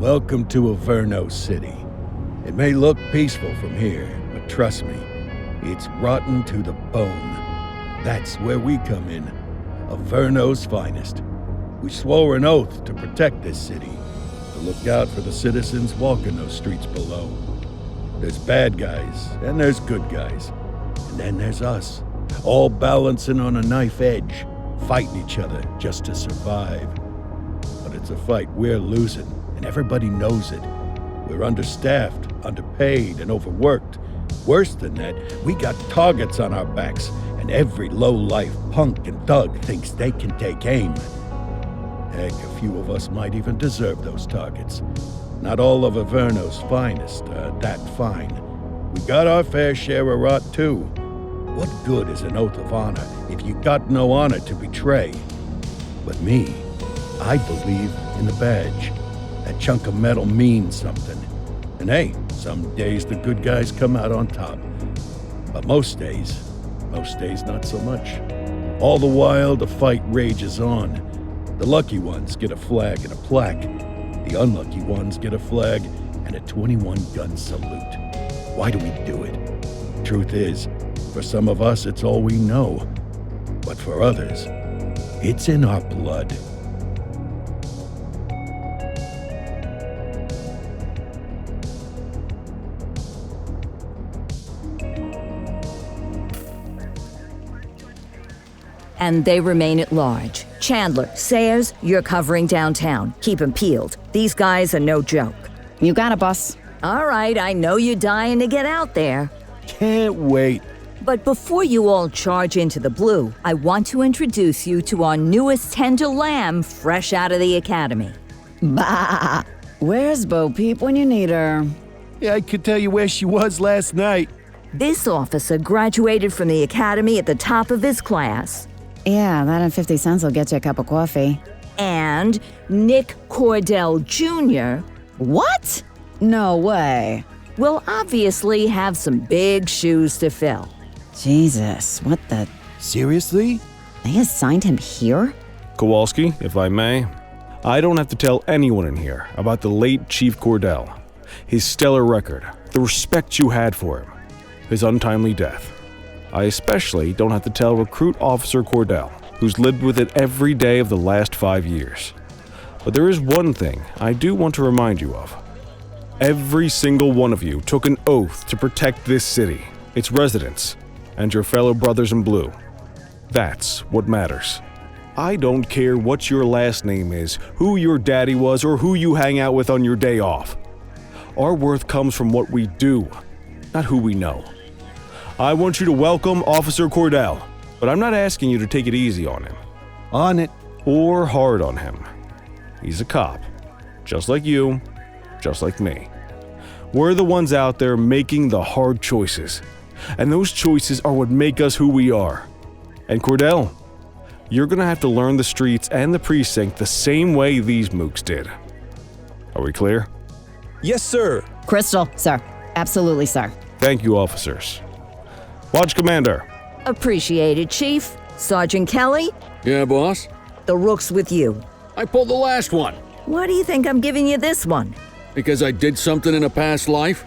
Welcome to Averno City. It may look peaceful from here, but trust me, it's rotten to the bone. That's where we come in. Averno's finest. We swore an oath to protect this city, to look out for the citizens walking those streets below. There's bad guys, and there's good guys. And then there's us, all balancing on a knife edge, fighting each other just to survive. But it's a fight we're losing, and everybody knows it. We're understaffed, underpaid, and overworked. Worse than that, we got targets on our backs, and every low-life punk and thug thinks they can take aim. Heck, a few of us might even deserve those targets. Not all of Averno's finest are that fine. We got our fair share of rot, too. What good is an oath of honor if you got no honor to betray? But me, I believe in the badge. That chunk of metal means something. And hey, some days the good guys come out on top. But most days not so much. All the while, the fight rages on. The lucky ones get a flag and a plaque. The unlucky ones get a flag and a 21-gun salute. Why do we do it? Truth is, for some of us, it's all we know. But for others, it's in our blood. And they remain at large. Chandler, Sayers, you're covering downtown. Keep 'em peeled. These guys are no joke. You got it, boss. All right, I know you're dying to get out there. Can't wait. But before you all charge into the blue, I want to introduce you to our newest tender lamb fresh out of the academy. Bah! Where's Bo Peep when you need her? Yeah, I could tell you where she was last night. This officer graduated from the academy at the top of his class. Yeah, that and 50 cents will get you a cup of coffee. And Nick Cordell Jr. What? No way. will obviously have some big shoes to fill. Jesus, what the... Seriously? They assigned him here? Kowalski, if I may, I don't have to tell anyone in here about the late Chief Cordell, his stellar record, the respect you had for him, his untimely death. I especially don't have to tell Recruit Officer Cordell, who's lived with it every day of the last 5 years. But there is one thing I do want to remind you of. Every single one of you took an oath to protect this city, its residents, and your fellow brothers in blue. That's what matters. I don't care what your last name is, who your daddy was, or who you hang out with on your day off. Our worth comes from what we do, not who we know. I want you to welcome Officer Cordell, but I'm not asking you to take it easy on him. On it. Or hard on him. He's a cop, just like you, just like me. We're the ones out there making the hard choices, and those choices are what make us who we are. And Cordell, you're gonna have to learn the streets and the precinct the same way these mooks did. Are we clear? Yes, sir. Crystal, sir. Absolutely, sir. Thank you, officers. Watch Commander. Appreciated, Chief. Sergeant Kelly, Yeah, boss? the rook's with you. I pulled the last one. Why do you think I'm giving you this one? Because I did something in a past life?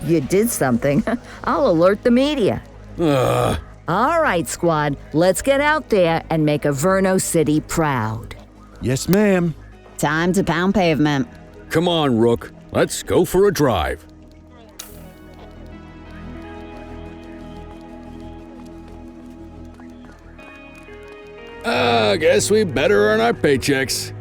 You did something. I'll alert the media. Ugh. All right, squad, let's get out there and make Averno City proud. Yes, ma'am. Time to pound pavement. Come on, Rook. Let's go for a drive. I guess we better earn our paychecks.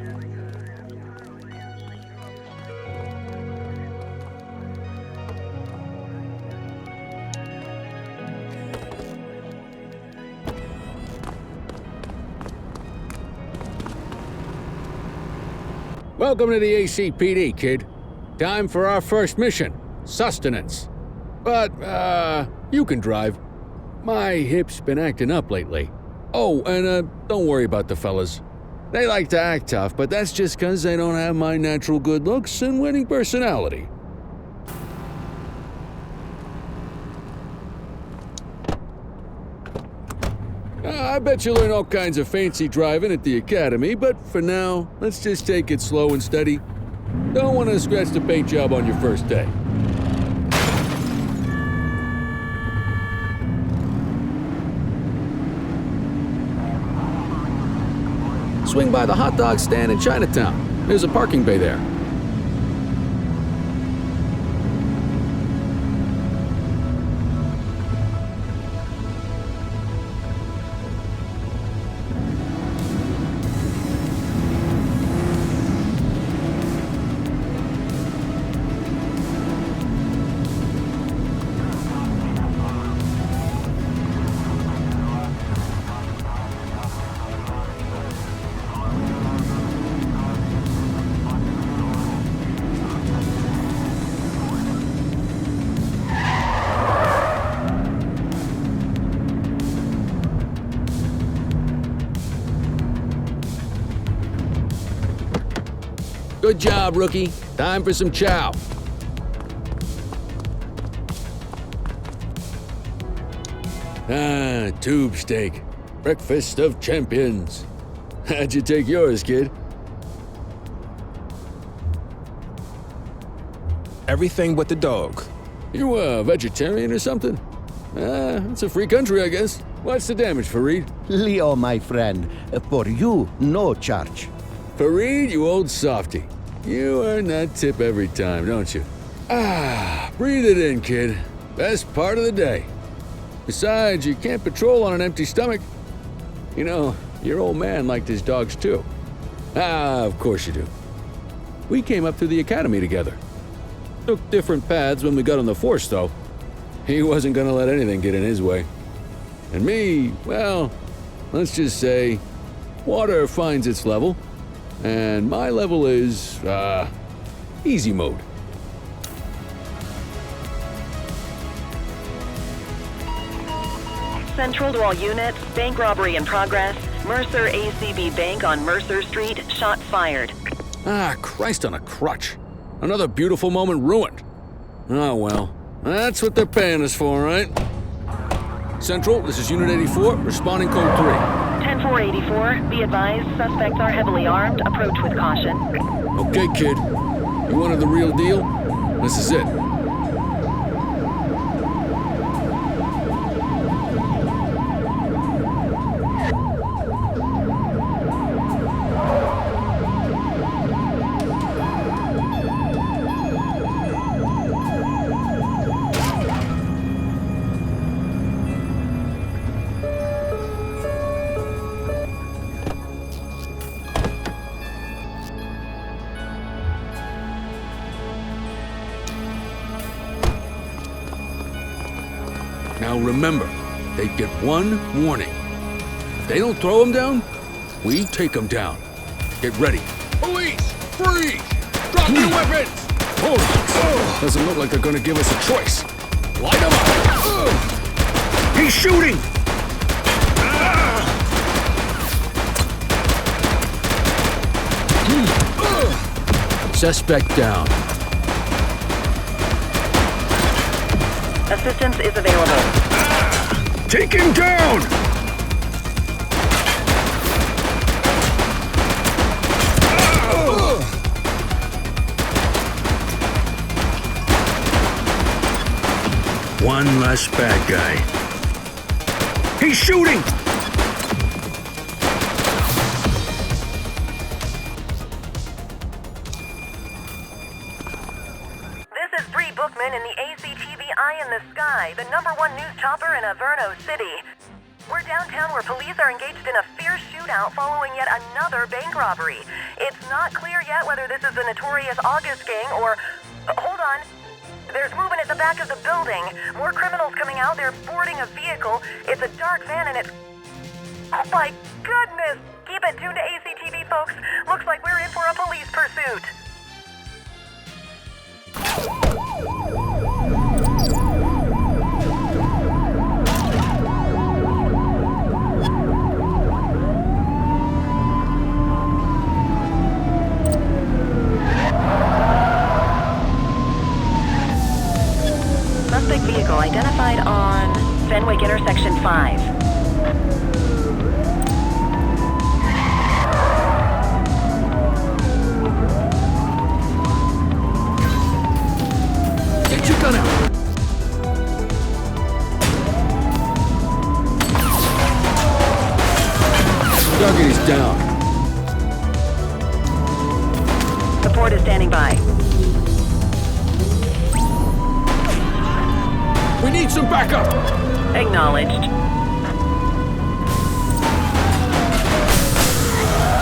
Welcome to the ACPD, kid. Time for our first mission, sustenance. But, you can drive. My hip's been acting up lately. Oh, and, don't worry about the fellas. They like to act tough, but that's just 'cause they don't have my natural good looks and winning personality. I bet you learn all kinds of fancy driving at the academy, but for now, let's just take it slow and steady. Don't want to scratch the paint job on your first day. Swing by the hot dog stand in Chinatown. There's a parking bay there. Good job, rookie. Time for some chow. Tube steak. Breakfast of champions. How'd you take yours, kid? Everything but the dog. You a vegetarian or something? It's a free country, I guess. What's the damage, Fareed? Leo, my friend, for you, no charge. Fareed, you old softy. You earn that tip every time, don't you? Breathe it in, kid. Best part of the day. Besides, you can't patrol on an empty stomach. You know, your old man liked his dogs too. Of course you do. We came up through the academy together. Took different paths when we got on the force, though. He wasn't gonna let anything get in his way. And me, well, let's just say, water finds its level. And my level is, easy mode. Central to all units, bank robbery in progress. Mercer ACB Bank on Mercer Street, shots fired. Christ on a crutch. Another beautiful moment ruined. Oh well, that's what they're paying us for, right? Central, this is Unit 84, responding code 3. 10-484, be advised, suspects are heavily armed, approach with caution. Okay, kid. You wanted the real deal? This is it. Now remember, they get one warning. If they don't throw them down, we take them down. Get ready. Police! Freeze! Drop your weapons! Holy, doesn't look like they're gonna give us a choice. Light them up! He's shooting! Suspect down. Assistance is available. Take him down! One less bad guy. He's shooting! This is Bree Bookman in the ACTV Eye in the Sky, the #1 news chopper in Averno City. We're downtown where police are engaged in a fierce shootout following yet another bank robbery. It's not clear yet whether this is the notorious August gang or... hold on. There's movement at the back of the building. More criminals coming out. They're boarding a vehicle. It's a dark van and it's... oh my goodness! Keep it tuned to ACTV, folks. Looks like we're in for a police pursuit. Suspect vehicle identified on Fenwick Intersection 5. Get your gun out. Target is down. Support is standing by. We need some backup. Acknowledged.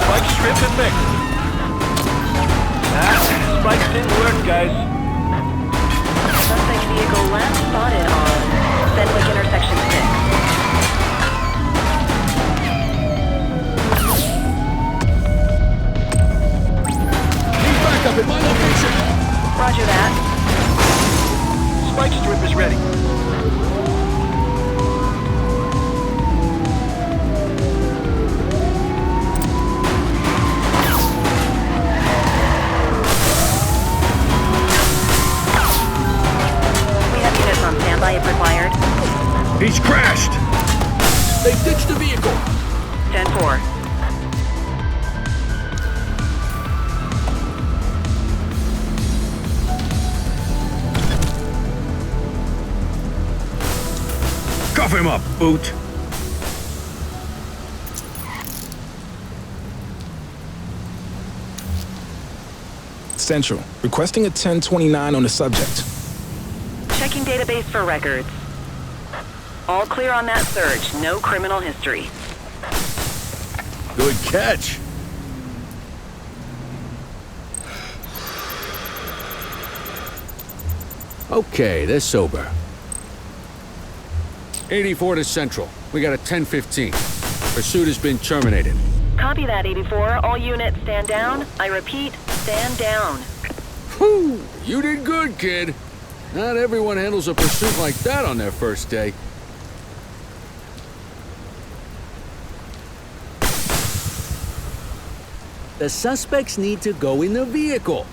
Spike stripped and mixed. Spikes didn't work, guys. Suspect vehicle last spotted on Fenwick intersection 6. Backup at my location. Roger that. Spike strip is ready. We have units on standby if required. He's crashed! They ditched the vehicle. 10-4. Cuff him up, Boot! Central, requesting a 1029 on the subject. Checking database for records. All clear on that search. No criminal history. Good catch! Okay, they're sober. 84 to Central. We got a 10-15. Pursuit has been terminated. Copy that, 84. All units stand down. I repeat, stand down. Whew! You did good, kid. Not everyone handles a pursuit like that on their first day. The suspects need to go in the vehicle.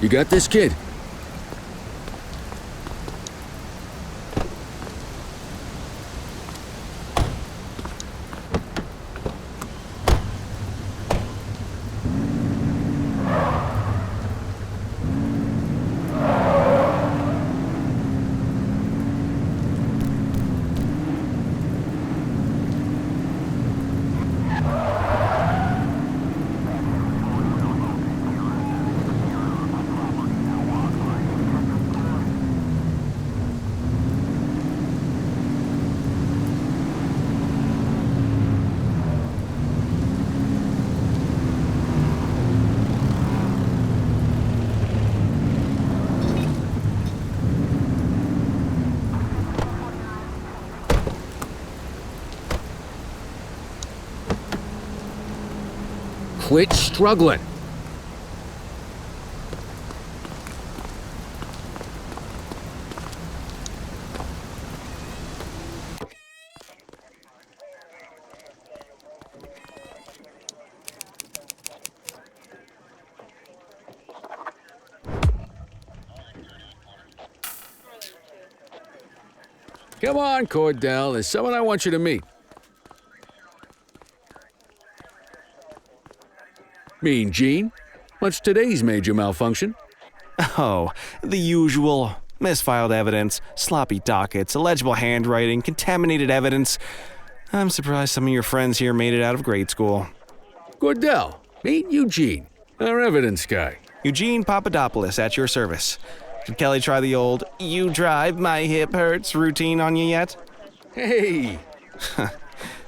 You got this, kid? Quit struggling. Come on, Cordell. There's someone I want you to meet. Mean Gene? What's today's major malfunction? Oh, the usual. Misfiled evidence, sloppy dockets, illegible handwriting, contaminated evidence. I'm surprised some of your friends here made it out of grade school. Cordell, meet Eugene, our evidence guy. Eugene Papadopoulos at your service. Did Kelly try the old, "you drive, my hip hurts" routine on you yet? Hey!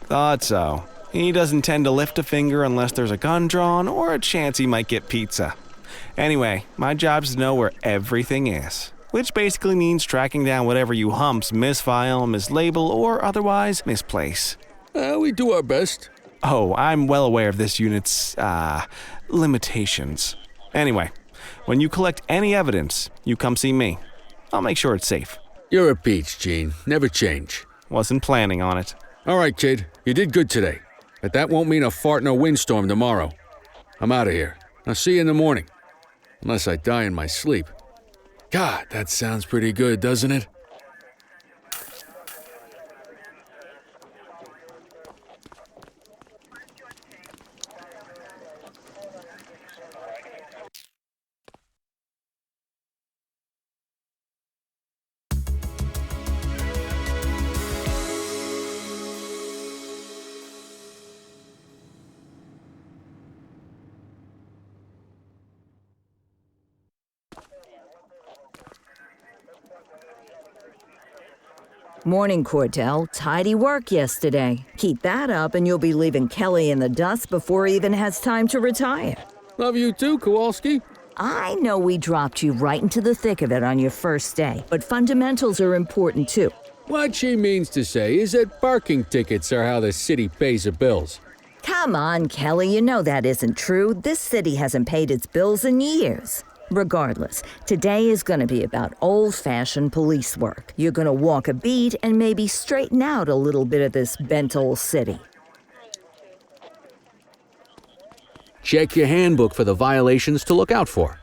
Thought so. He doesn't tend to lift a finger unless there's a gun drawn or a chance he might get pizza. Anyway, my job's to know where everything is, which basically means tracking down whatever you humps misfile, mislabel, or otherwise misplace. We do our best. Oh, I'm well aware of this unit's, limitations. Anyway, when you collect any evidence, you come see me. I'll make sure it's safe. You're a peach, Gene. Never change. Wasn't planning on it. All right, kid. You did good today. But that won't mean a fart in a windstorm tomorrow. I'm out of here. I'll see you in the morning. Unless I die in my sleep. God, that sounds pretty good, doesn't it? Morning, Cordell. Tidy work yesterday. Keep that up and you'll be leaving Kelly in the dust before he even has time to retire. Love you too, Kowalski. I know we dropped you right into the thick of it on your first day, but fundamentals are important too. What she means to say is that parking tickets are how the city pays the bills. Come on, Kelly, you know that isn't true. This city hasn't paid its bills in years. Regardless, today is going to be about old-fashioned police work. You're going to walk a beat and maybe straighten out a little bit of this bent old city. Check your handbook for the violations to look out for.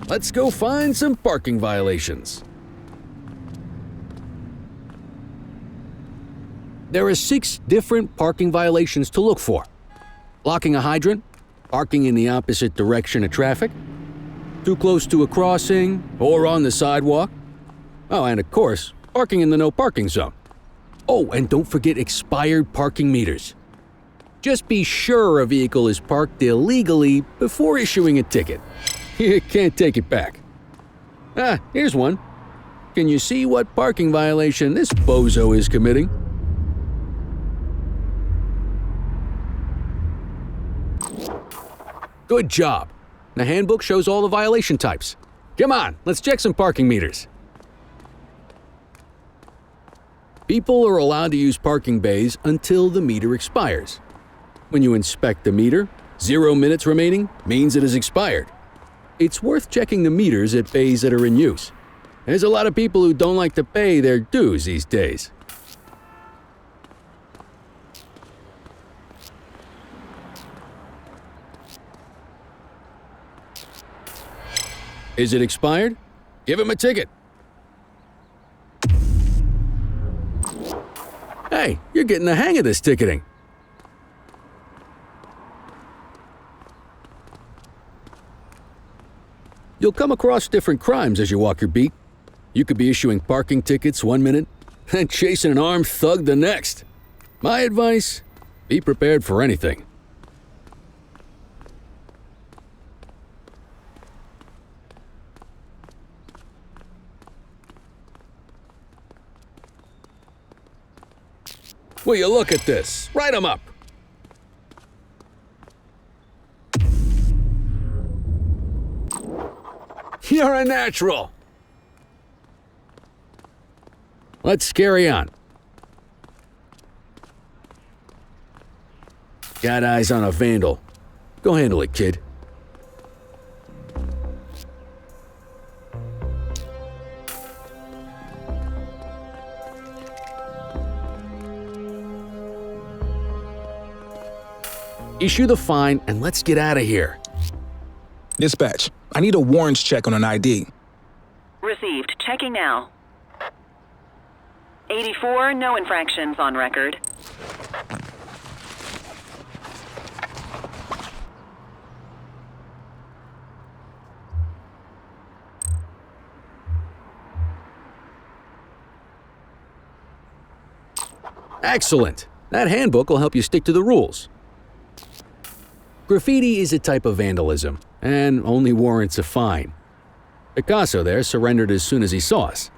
Let's go find some parking violations. There are 6 different parking violations to look for. Blocking a hydrant, parking in the opposite direction of traffic, too close to a crossing or on the sidewalk. Oh, and of course, parking in the no parking zone. Oh, and don't forget expired parking meters. Just be sure a vehicle is parked illegally before issuing a ticket. You can't take it back. Ah, here's one. Can you see what parking violation this bozo is committing? Good job. The handbook shows all the violation types. Come on, let's check some parking meters. People are allowed to use parking bays until the meter expires. When you inspect the meter, 0 minutes remaining means it has expired. It's worth checking the meters at bays that are in use. There's a lot of people who don't like to pay their dues these days. Is it expired? Give him a ticket. Hey, you're getting the hang of this ticketing. You'll come across different crimes as you walk your beat. You could be issuing parking tickets one minute and chasing an armed thug the next. My advice? Be prepared for anything. Will you look at this? Write 'em up. You're a natural. Let's carry on. Got eyes on a vandal. Go handle it, kid. Issue the fine and let's get out of here. Dispatch, I need a warrants check on an ID. Received. Checking now. 84, no infractions on record. Excellent. That handbook will help you stick to the rules. Graffiti is a type of vandalism, and only warrants a fine. Picasso there surrendered as soon as he saw us,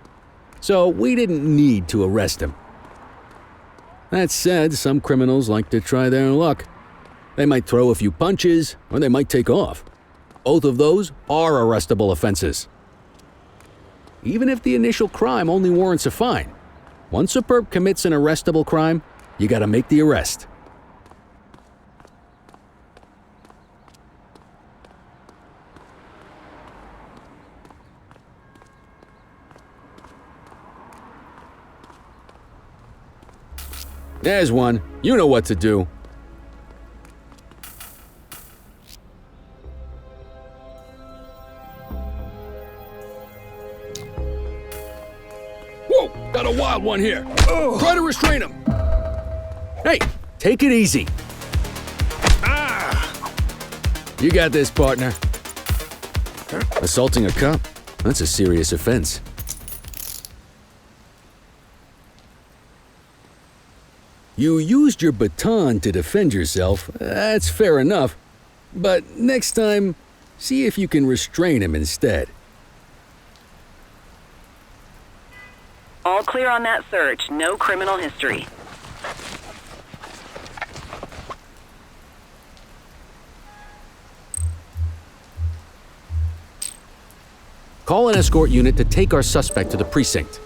so we didn't need to arrest him. That said, some criminals like to try their luck. They might throw a few punches, or they might take off. Both of those are arrestable offenses. Even if the initial crime only warrants a fine, once a perp commits an arrestable crime, you gotta make the arrest. There's one. You know what to do. Whoa! Got a wild one here. Try to restrain him. Hey, take it easy. You got this, partner. Assaulting a cop? That's a serious offense. You used your baton to defend yourself. That's fair enough. But next time, see if you can restrain him instead. All clear on that search. No criminal history. Call an escort unit to take our suspect to the precinct.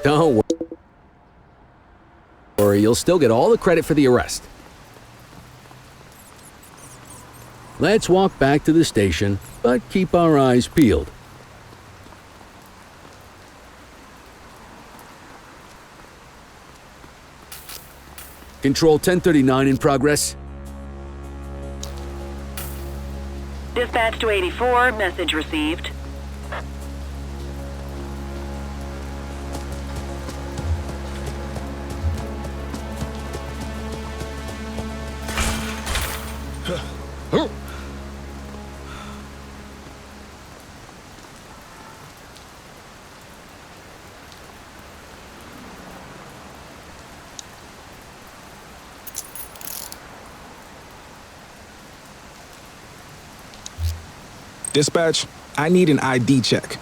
Don't worry, you'll still get all the credit for the arrest. Let's walk back to the station, but keep our eyes peeled. Control 1039 in progress. Dispatch to 84, message received. Dispatch, I need an ID check.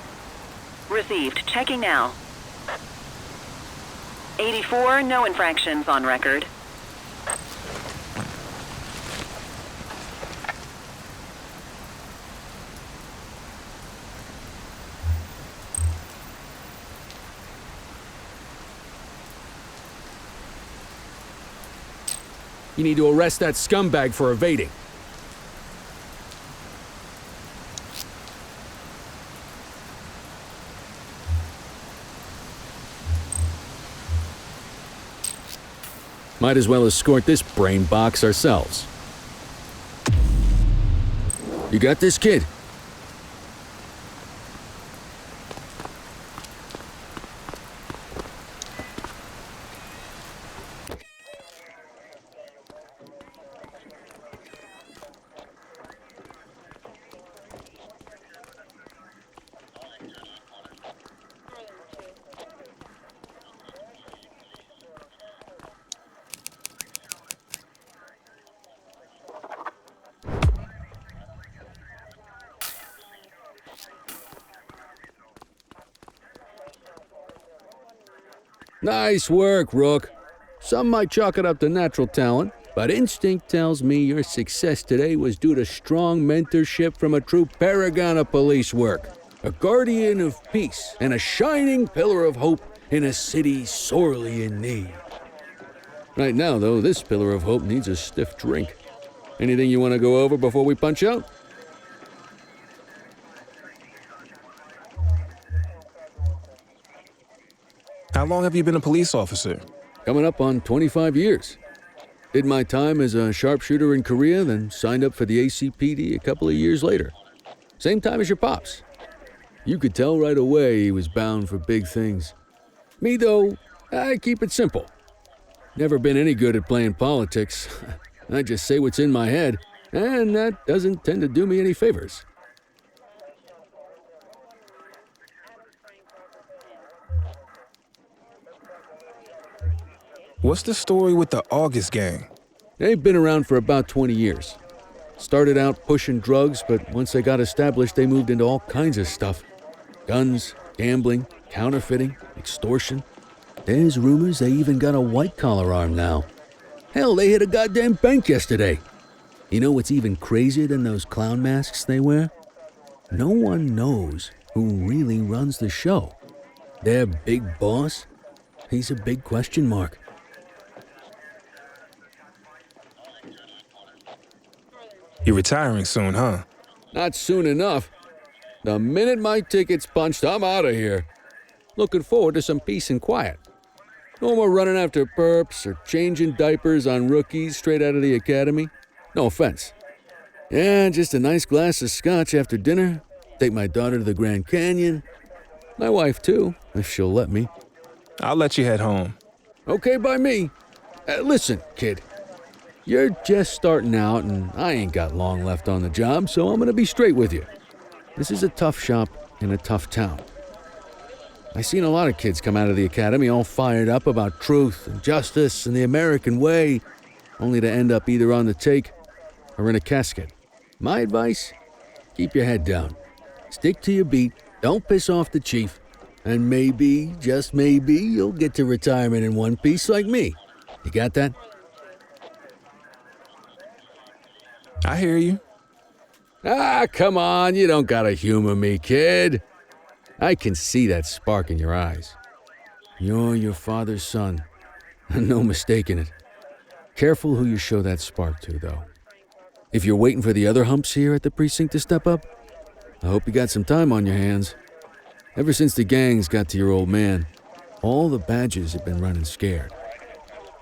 Received. Checking now. 84, no infractions on record. You need to arrest that scumbag for evading. Might as well escort this brain box ourselves. You got this, kid? Nice work, Rook. Some might chalk it up to natural talent, but instinct tells me your success today was due to strong mentorship from a true paragon of police work, a guardian of peace, and a shining pillar of hope in a city sorely in need. Right now, though, this pillar of hope needs a stiff drink. Anything you want to go over before we punch out? How long have you been a police officer? Coming up on 25 years. Did my time as a sharpshooter in Korea, then signed up for the ACPD a couple of years later. Same time as your pops. You could tell right away he was bound for big things. Me, though, I keep it simple. Never been any good at playing politics. I just say what's in my head, and that doesn't tend to do me any favors. What's the story with the August gang? They've been around for about 20 years. Started out pushing drugs, but once they got established, they moved into all kinds of stuff. Guns, gambling, counterfeiting, extortion. There's rumors they even got a white-collar arm now. Hell, they hit a goddamn bank yesterday. You know what's even crazier than those clown masks they wear? No one knows who really runs the show. Their big boss? He's a big question mark. You're retiring soon, huh? Not soon enough. The minute my ticket's punched, I'm out of here. Looking forward to some peace and quiet. No more running after perps or changing diapers on rookies straight out of the academy. No offense. Yeah, just a nice glass of scotch after dinner. Take my daughter to the Grand Canyon. My wife, too, if she'll let me. I'll let you head home. Okay by me. Listen, kid. You're just starting out, and I ain't got long left on the job, so I'm gonna be straight with you. This is a tough shop in a tough town. I seen a lot of kids come out of the academy all fired up about truth and justice and the American way, only to end up either on the take or in a casket. My advice? Keep your head down. Stick to your beat, don't piss off the chief, and maybe, just maybe, you'll get to retirement in one piece like me. You got that? I hear you. Ah, come on, you don't gotta humor me, kid. I can see that spark in your eyes. You're your father's son. No mistaking it. Careful who you show that spark to, though. If you're waiting for the other humps here at the precinct to step up, I hope you got some time on your hands. Ever since the gangs got to your old man, all the badges have been running scared.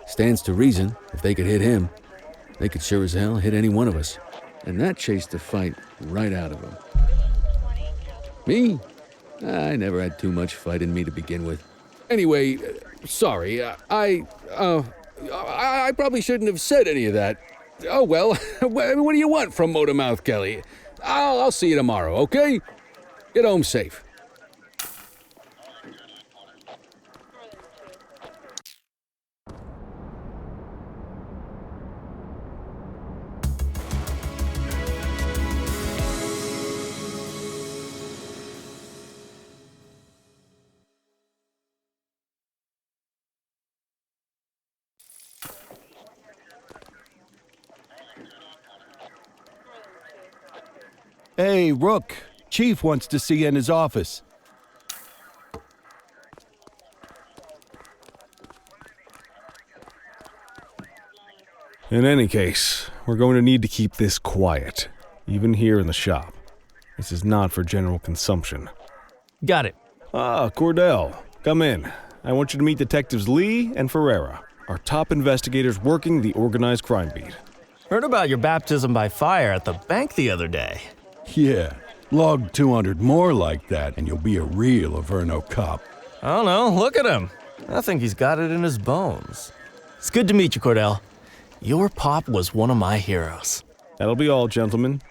Stands to reason, if they could hit him, they could sure as hell hit any one of us. And that chased the fight right out of him. Me? I never had too much fight in me to begin with. Anyway, sorry, I probably shouldn't have said any of that. Oh well, what do you want from Motormouth Kelly? I'll see you tomorrow, okay? Get home safe. Hey, Rook. Chief wants to see you in his office. In any case, we're going to need to keep this quiet, even here in the shop. This is not for general consumption. Got it. Ah, Cordell, come in. I want you to meet Detectives Lee and Ferreira, our top investigators working the organized crime beat. Heard about your baptism by fire at the bank the other day. Yeah, log 200 more like that, and you'll be a real Averno cop. I don't know, look at him. I think he's got it in his bones. It's good to meet you, Cordell. Your pop was one of my heroes. That'll be all, gentlemen.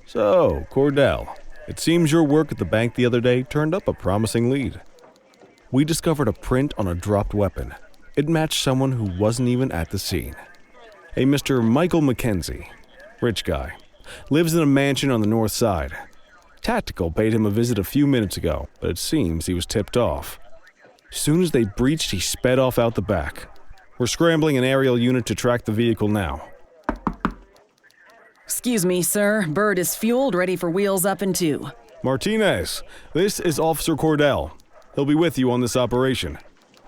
So, Cordell, it seems your work at the bank the other day turned up a promising lead. We discovered a print on a dropped weapon. It matched someone who wasn't even at the scene. A Mr. Michael McKenzie, rich guy, lives in a mansion on the north side. Tactical paid him a visit a few minutes ago, but it seems he was tipped off. As soon as they breached, he sped off out the back. We're scrambling an aerial unit to track the vehicle now. Excuse me, sir. Bird is fueled, ready for wheels up in 2. Martinez, this is Officer Cordell. He'll be with you on this operation.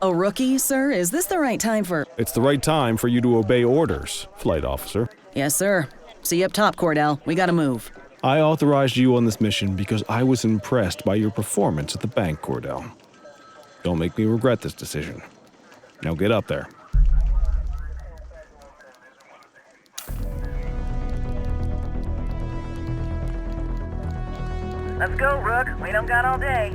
A rookie, sir? Is this the right time for... It's the right time for you to obey orders, Flight Officer. Yes, sir. See you up top, Cordell. We gotta move. I authorized you on this mission because I was impressed by your performance at the bank, Cordell. Don't make me regret this decision. Now get up there. Let's go, Rook. We don't got all day.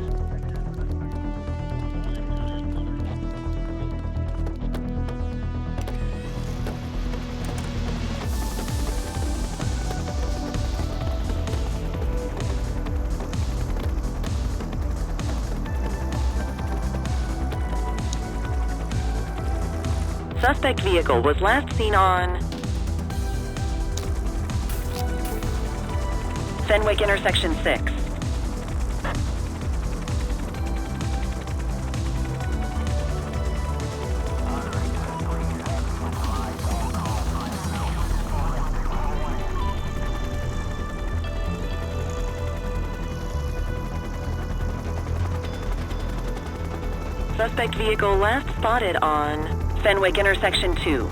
Suspect vehicle was last seen on Fenwick intersection 6. Suspect vehicle last spotted on Fenwick intersection 2.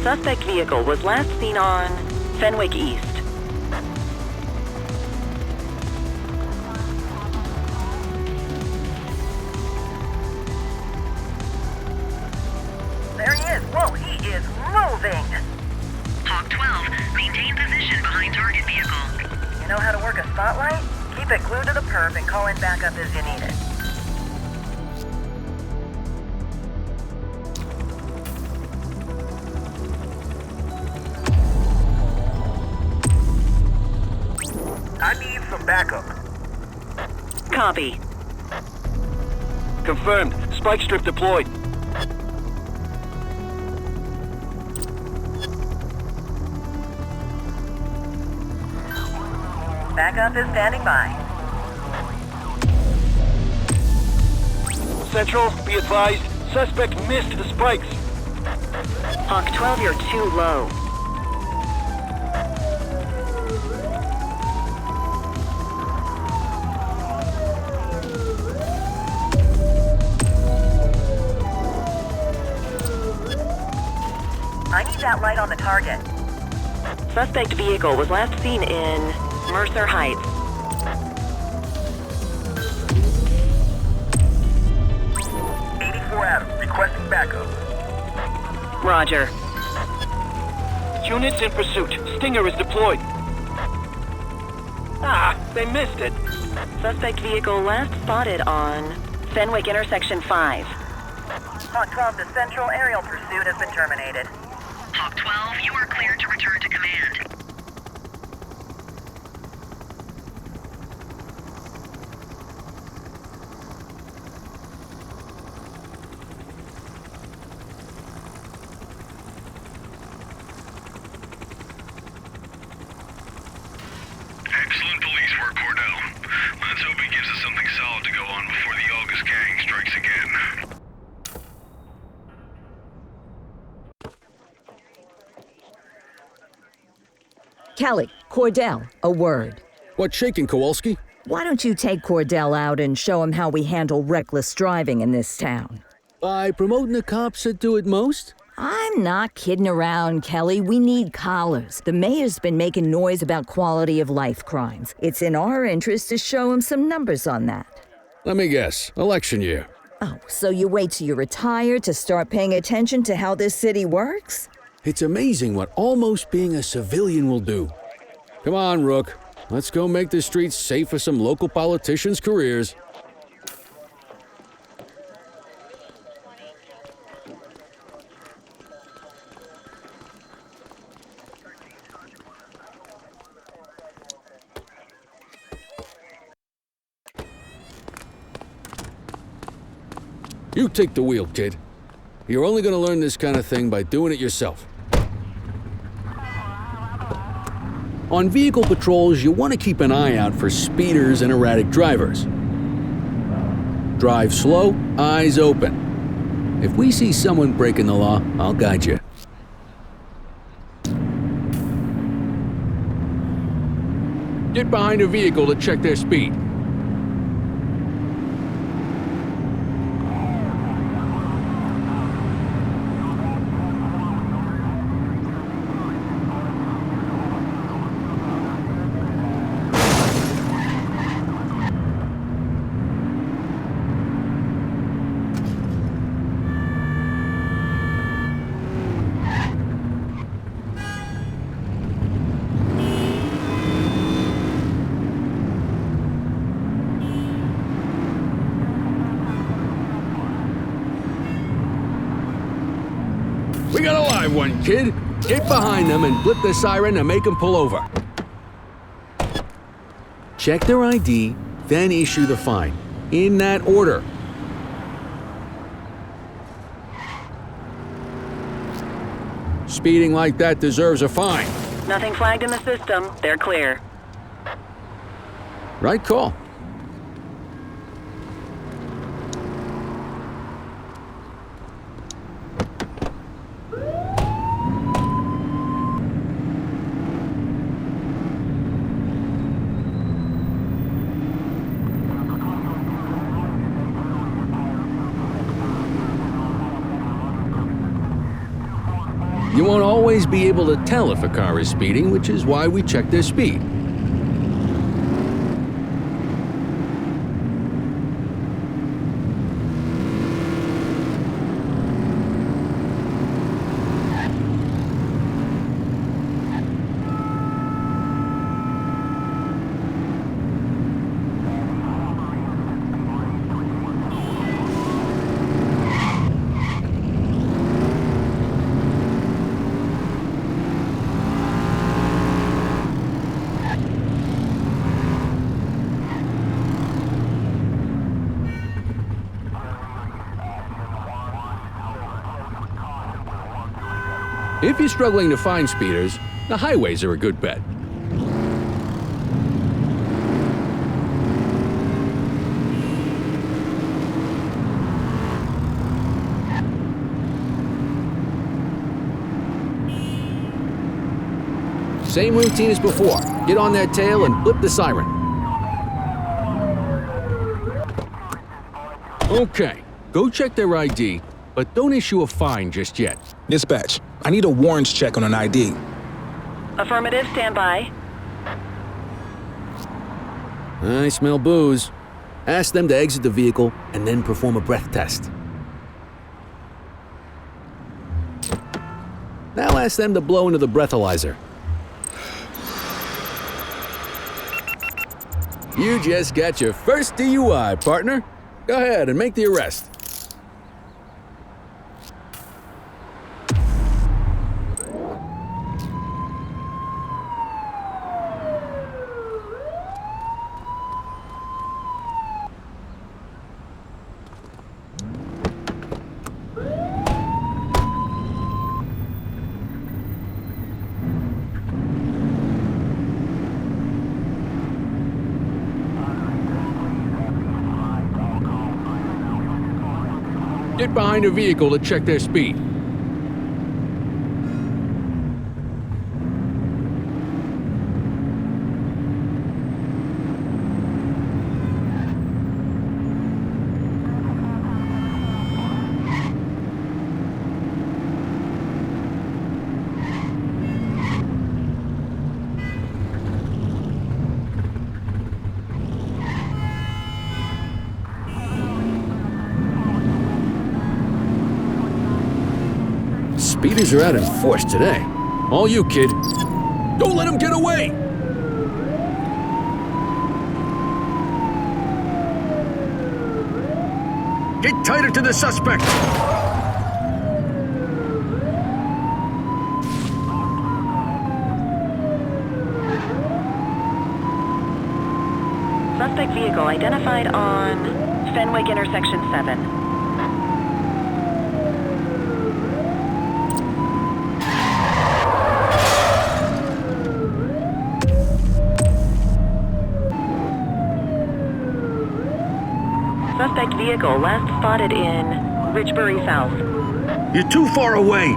Suspect vehicle was last seen on Fenwick East. There he is. Whoa, he is moving. Hawk 12, maintain position behind target vehicle. You know how to work a spotlight? Keep it glued to the perp and call in backup as you need it. I need some backup. Copy. Confirmed. Spike strip deployed. Backup is standing by. Central, be advised. Suspect missed the spikes. Hawk 12, you're too low. I need that light on the target. Suspect vehicle was last seen in Mercer Heights. Adam, requesting backup. Roger. Units in pursuit. Stinger is deployed. Ah, they missed it. Suspect vehicle last spotted on Fenwick intersection 5. Hawk 12, the central aerial pursuit has been terminated. Hawk 12, you are cleared to return to command. Excellent police work, Cordell. Let's hope he gives us something solid to go on before the August gang strikes again. Kelly, Cordell, a word. What's shaking, Kowalski? Why don't you take Cordell out and show him how we handle reckless driving in this town? By promoting the cops that do it most? I'm not kidding around, Kelly. We need collars. The mayor's been making noise about quality of life crimes. It's in our interest to show him some numbers on that. Let me guess. Election year. Oh, so you wait till you retire to start paying attention to how this city works? It's amazing what almost being a civilian will do. Come on, Rook. Let's go make the streets safe for some local politicians' careers. You take the wheel, kid. You're only gonna learn this kind of thing by doing it yourself. On vehicle patrols, you want to keep an eye out for speeders and erratic drivers. Drive slow, eyes open. If we see someone breaking the law, I'll guide you. Get behind a vehicle to check their speed. We got a live one, kid. Get behind them and blip the siren to make them pull over. Check their ID, then issue the fine. In that order. Speeding like that deserves a fine. Nothing flagged in the system. They're clear. Right call. You won't always be able to tell if a car is speeding, which is why we check their speed. If you're struggling to find speeders, the highways are a good bet. Same routine as before. Get on their tail and blip the siren. Okay, go check their ID, but don't issue a fine just yet. Dispatch, I need a warrants check on an ID. Affirmative, stand by. I smell booze. Ask them to exit the vehicle and then perform a breath test. Now ask them to blow into the breathalyzer. You just got your first DUI, partner. Go ahead and make the arrest. Get behind a vehicle to check their speed. Speeders are out in force today. All you, kid. Don't let them get away! Get tighter to the suspect! Suspect vehicle identified on Fenwick intersection 7. vehicle last spotted in Richbury South. You're too far away.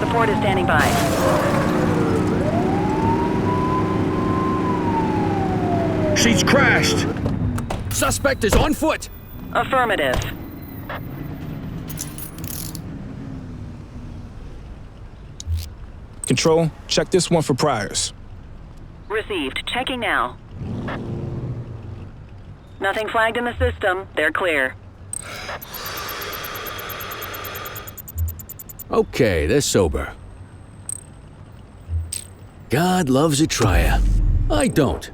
Support is standing by. She's crashed. Suspect is on foot! Affirmative. Control, check this one for priors. Received. Checking now. Nothing flagged in the system. They're clear. Okay, they're sober. God loves a trier. I don't.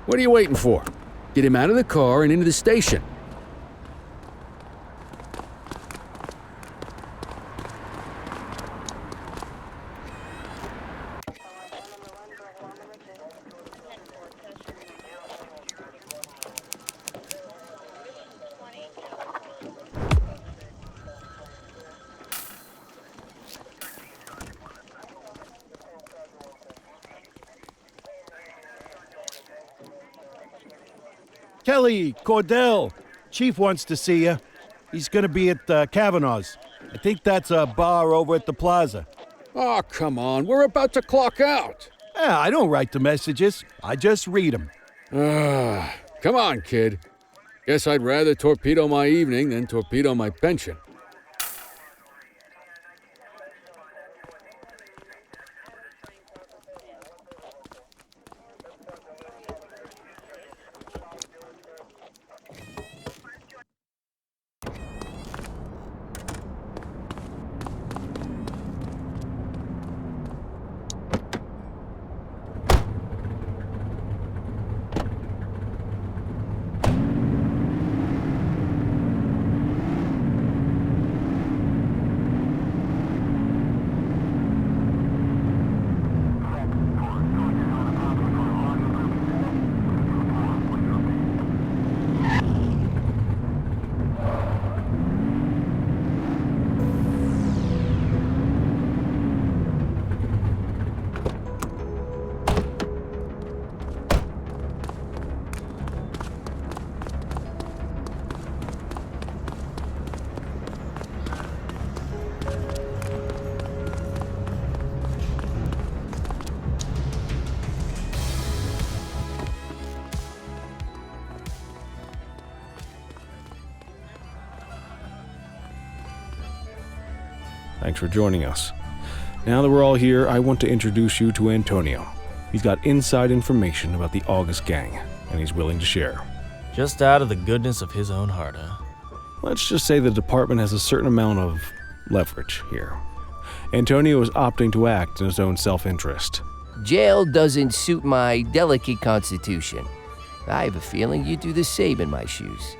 What are you waiting for? Get him out of the car and into the station. Kelly, Cordell, Chief wants to see you. He's gonna be at Kavanaugh's. I think that's a bar over at the plaza. Oh, come on. We're about to clock out. Yeah, I don't write the messages. I just read them. Come on, kid. Guess I'd rather torpedo my evening than torpedo my pension. Thanks for joining us. Now that we're all here, I want to introduce you to Antonio. He's got inside information about the August gang, and he's willing to share. Just out of the goodness of his own heart, huh? Let's just say the department has a certain amount of leverage here. Antonio is opting to act in his own self-interest. Jail doesn't suit my delicate constitution. I have a feeling you'd do the same in my shoes.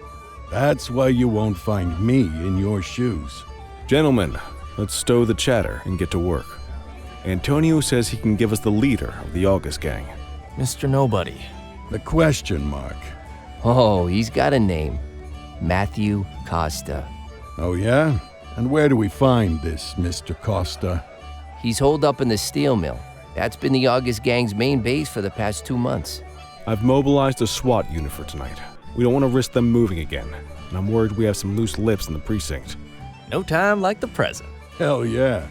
That's why you won't find me in your shoes. Gentlemen, let's stow the chatter and get to work. Antonio says he can give us the leader of the August gang. Mr. Nobody. The question mark. Oh, he's got a name. Matthew Costa. Oh, yeah? And where do we find this Mr. Costa? He's holed up in the steel mill. That's been the August gang's main base for the past 2 months. I've mobilized a SWAT unit for tonight. We don't want to risk them moving again, and I'm worried we have some loose lips in the precinct. No time like the present. Hell yeah.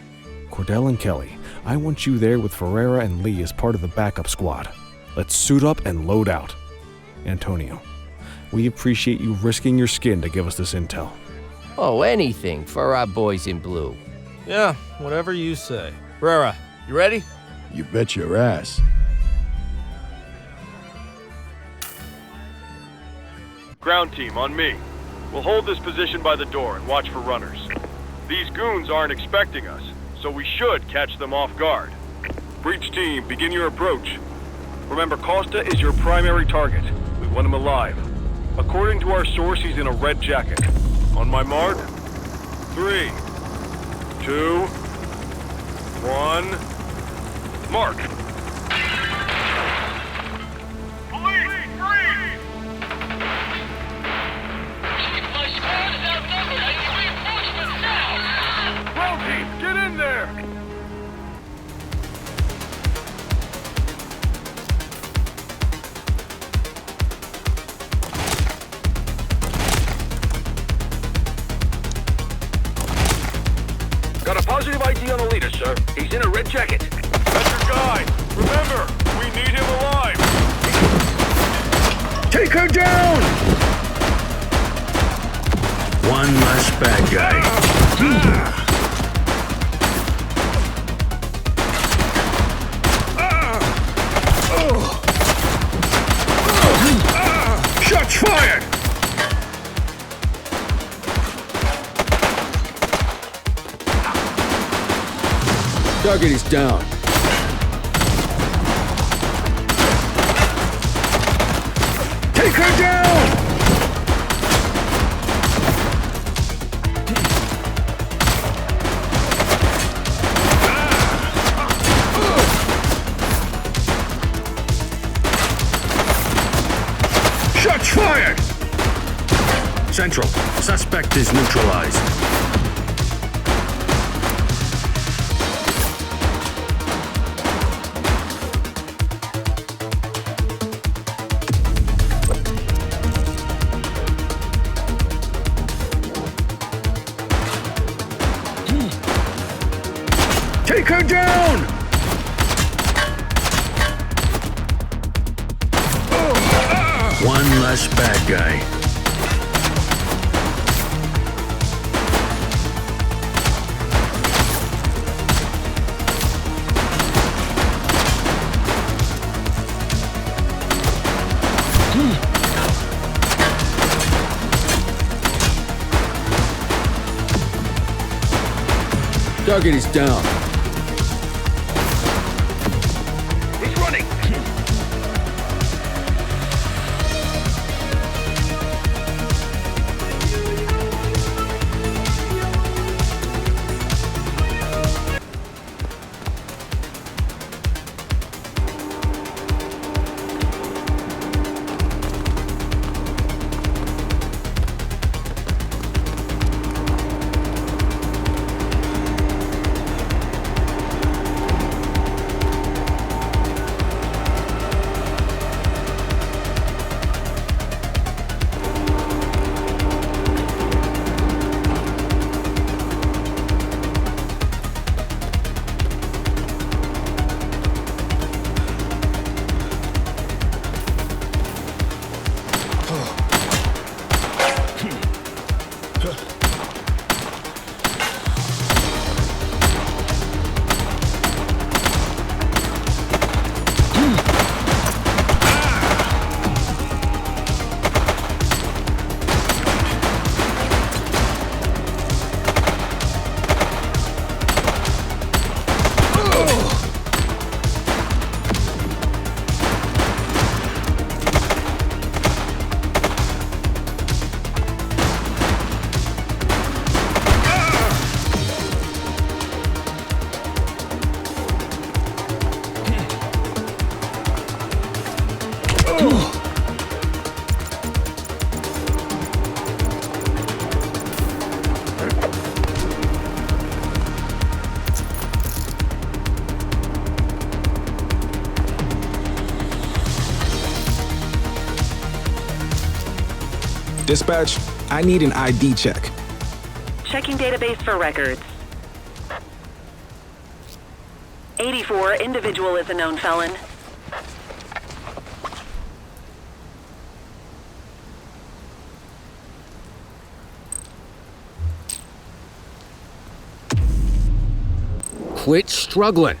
Cordell and Kelly, I want you there with Ferreira and Lee as part of the backup squad. Let's suit up and load out. Antonio, we appreciate you risking your skin to give us this intel. Oh, anything for our boys in blue. Yeah, whatever you say. Rara, you ready? You bet your ass. Ground team, on me. We'll hold this position by the door and watch for runners. These goons aren't expecting us, so we should catch them off guard. Breach team, begin your approach. Remember, Costa is your primary target. We want him alive. According to our source, he's in a red jacket. On my mark, 3, 2, 1, mark! Police, freeze! My squad is outnumbered. I need reinforcements now! Ground team, get in there! Got a positive ID on the leader, sir. He's in a red jacket. That's your guy! Remember, we need him alive! Take her down! One less bad guy. Shots fired! Target is down. Take her down! Shots fired! Central, suspect is neutralized. Take her down! One less bad guy. Target is down. He's running! Dispatch, I need an ID check. Checking database for records. 84, individual is a known felon. Quit struggling.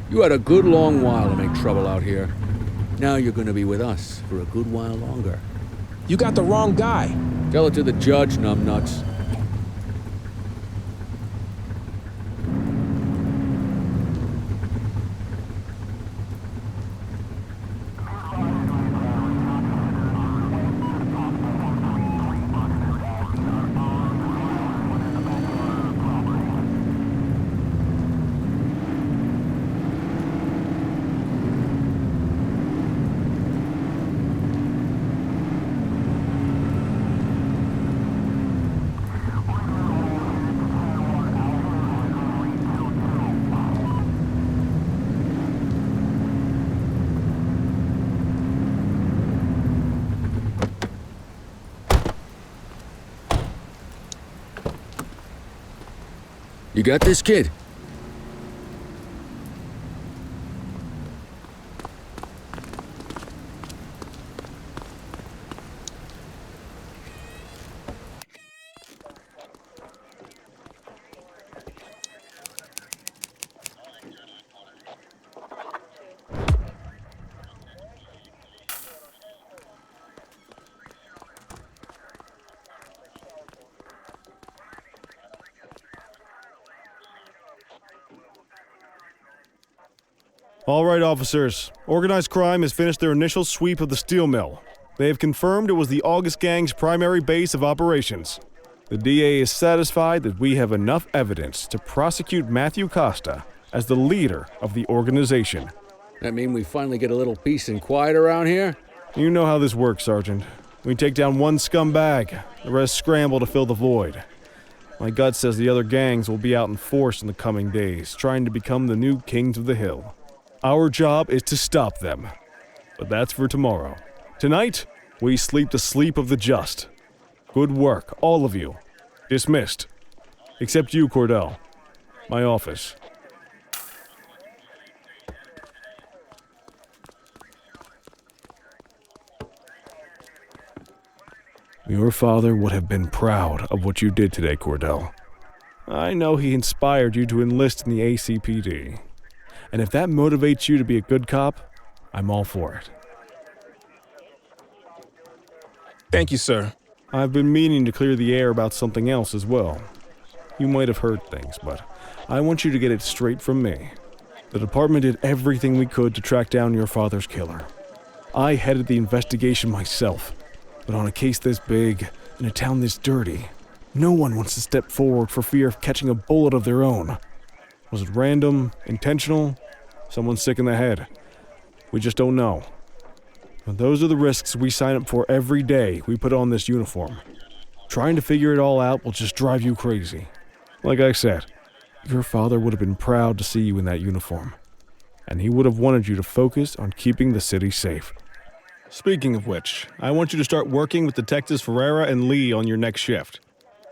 You had a good long while to make trouble out here. Now you're gonna be with us for a good while longer. You got the wrong guy. Tell it to the judge, numbnuts. You got this, kid? All right, officers. Organized crime has finished their initial sweep of the steel mill. They have confirmed it was the August Gang's primary base of operations. The DA is satisfied that we have enough evidence to prosecute Matthew Costa as the leader of the organization. That mean we finally get a little peace and quiet around here? You know how this works, Sergeant. We take down one scumbag, the rest scramble to fill the void. My gut says the other gangs will be out in force in the coming days, trying to become the new kings of the hill. Our job is to stop them. But that's for tomorrow. Tonight, we sleep the sleep of the just. Good work, all of you. Dismissed. Except you, Cordell. My office. Your father would have been proud of what you did today, Cordell. I know he inspired you to enlist in the ACPD. And if that motivates you to be a good cop, I'm all for it. Thank you, sir. I've been meaning to clear the air about something else as well. You might have heard things, but I want you to get it straight from me. The department did everything we could to track down your father's killer. I headed the investigation myself, but on a case this big, in a town this dirty, no one wants to step forward for fear of catching a bullet of their own. Was it random, intentional, someone sick in the head? We just don't know. But those are the risks we sign up for every day we put on this uniform. Trying to figure it all out will just drive you crazy. Like I said, your father would have been proud to see you in that uniform. And he would have wanted you to focus on keeping the city safe. Speaking of which, I want you to start working with Detectives Ferreira and Lee on your next shift.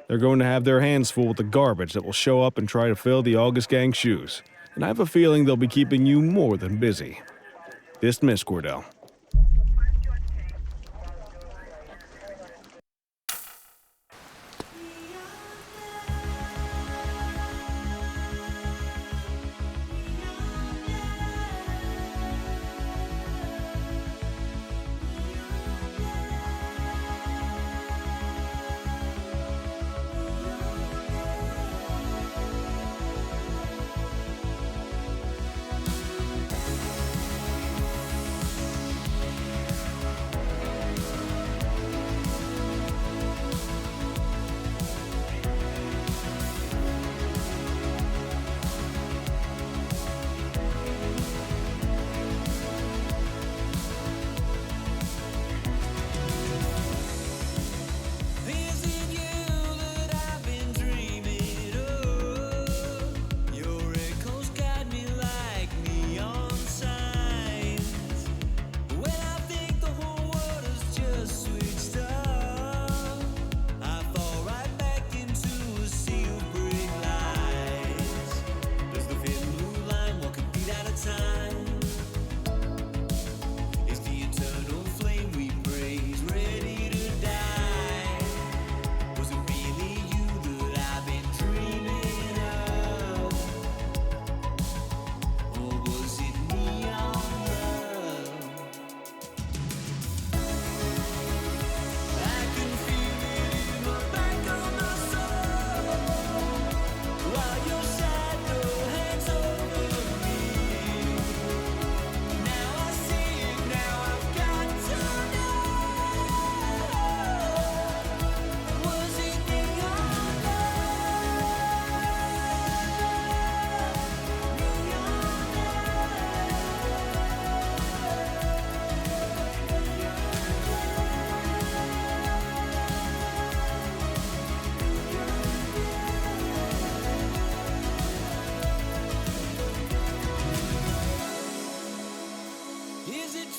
They're going to have their hands full with the garbage that will show up and try to fill the August Gang's shoes. And I have a feeling they'll be keeping you more than busy. Dismiss, Cordell.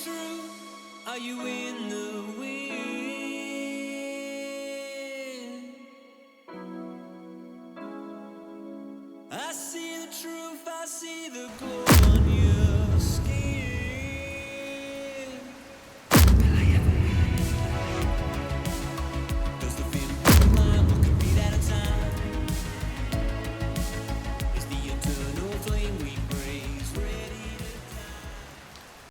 true? Are you in the wind? I see the truth, I see the glory.